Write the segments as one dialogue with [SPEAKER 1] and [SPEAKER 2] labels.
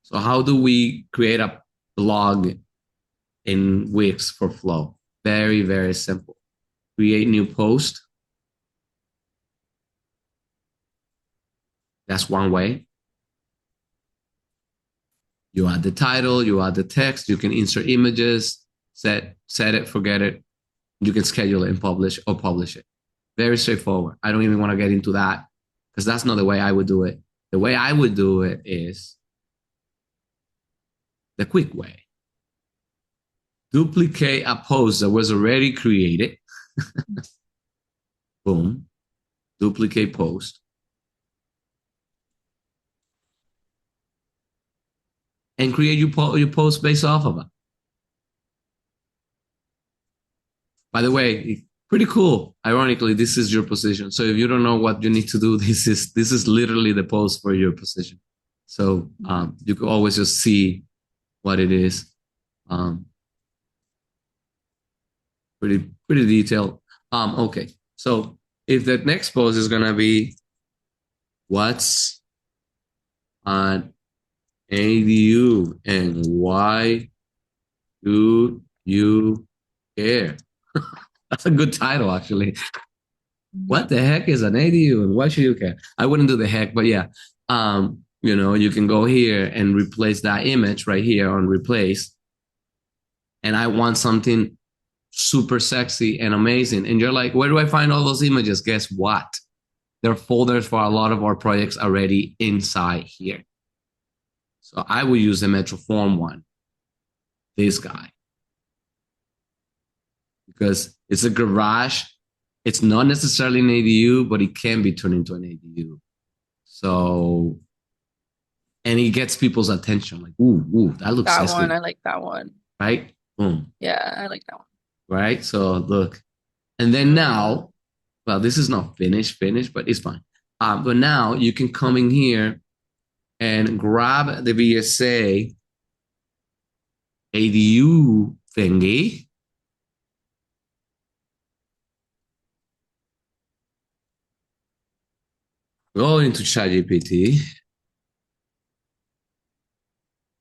[SPEAKER 1] So how do we create a blog in Wix for Flow? Very, very simple. Create new post. That's one way. You add the title, you add the text, you can insert images, set it, forget it. You can schedule it and publish it. Very straightforward. I don't even want to get into that because that's not the way I would do it. The way I would do it is the quick way. Duplicate a post that was already created. Boom. Duplicate post. And create your post based off of it. By the way, pretty cool. Ironically, this is your position. So if you don't know what you need to do, this is literally the post for your position. So you can always just see what it is. Pretty detailed. Okay. So if the next post is gonna be what's on ADU and why do you care? That's a good title, actually. What the heck is an ADU and why should you care? I wouldn't do the heck, but yeah. You can go here and replace that image right here on replace. And I want something super sexy and amazing. And you're like, where do I find all those images? Guess what? There are folders for a lot of our projects already inside here. So I will use the Metroform one, this guy, because it's a garage. It's not necessarily an ADU, but it can be turned into an ADU. So, and it gets people's attention. Like, ooh, that looks
[SPEAKER 2] That one,
[SPEAKER 1] sexy,
[SPEAKER 2] I like that one.
[SPEAKER 1] right? Boom,
[SPEAKER 2] Yeah, I like that one.
[SPEAKER 1] right? So look, and then now, well, this is not finished, but it's fine. But now you can come in here and grab the VSA ADU thingy. Go into ChatGPT,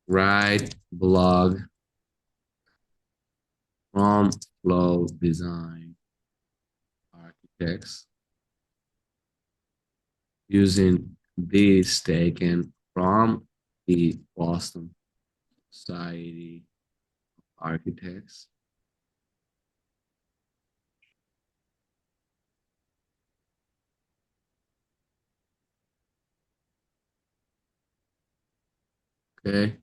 [SPEAKER 1] write blog from Flow Design Architects using this taken from the Boston Society of Architects. Okay,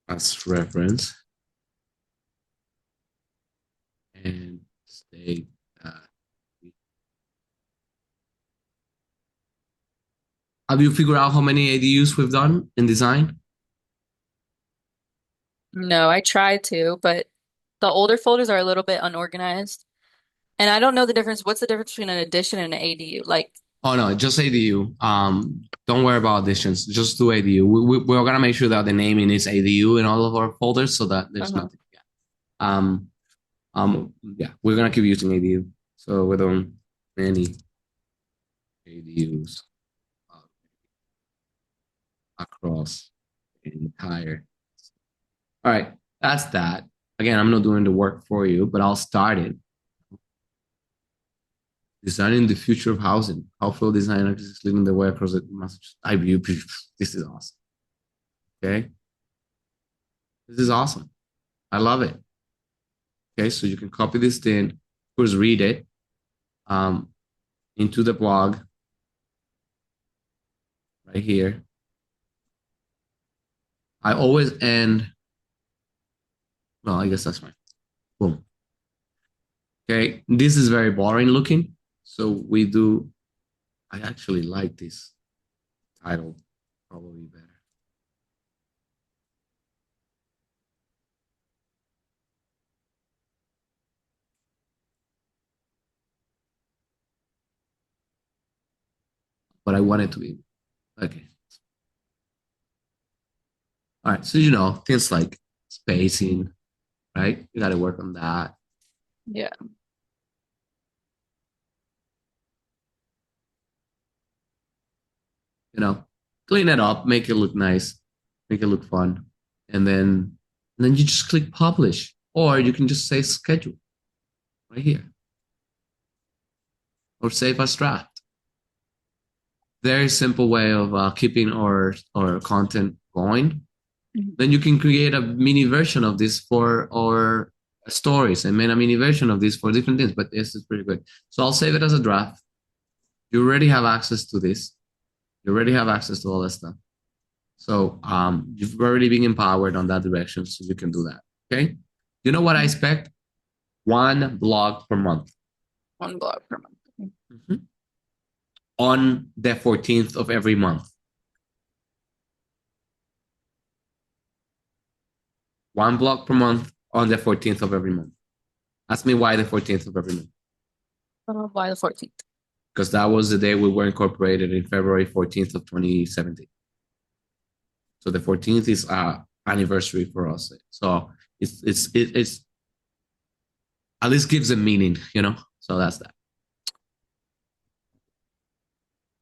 [SPEAKER 1] as reference and state that. Have you figured out how many ADUs we've done in design?
[SPEAKER 2] No, I tried to, but the older folders are a little bit unorganized. And I don't know the difference. What's the difference between an addition and an ADU? Like,
[SPEAKER 1] Oh no, just ADU. Don't worry about additions. Just do ADU. We're gonna make sure that the naming is ADU in all of our folders, so that there's
[SPEAKER 2] uh-huh.
[SPEAKER 1] nothing. Yeah. Yeah, we're gonna keep using ADU. So we don't any ADUs across the entire. All right, that's that. Again, I'm not doing the work for you, but I'll start it. Designing the future of housing. How flow design is leading the way across the Massachusetts. This is awesome. Okay, this is awesome. I love it. Okay, so you can copy this thing, of course, read it um, into the blog right here. I always end, well, I guess that's fine. Boom. Okay, this is very boring looking. So we do, I actually like this title probably better. But I want it to be, okay. All right, so things like spacing, right? You got to work on that.
[SPEAKER 2] Yeah.
[SPEAKER 1] you know, clean it up, make it look nice, make it look fun, and then you just click publish, or you can just say schedule right here, or save as draft. Very simple way of keeping our content going.
[SPEAKER 2] Mhm.
[SPEAKER 1] Then you can create a mini version of this for our stories and make a mini version of this for different things. But this is pretty good. So I'll save it as a draft. You already have access to this. You already have access to all that stuff. So you've already been empowered on that direction, so you can do that. Okay. You know what I expect? One blog per month.
[SPEAKER 2] One blog per month.
[SPEAKER 1] Mhm. On the 14th of every month. One blog per month on the 14th of every month. Ask me why the 14th of every month.
[SPEAKER 2] By the 14th.
[SPEAKER 1] Because that was the day we were incorporated in February 14th of 2017. So the 14th is anniversary for us. So it's at least gives a meaning, you know. So that's that.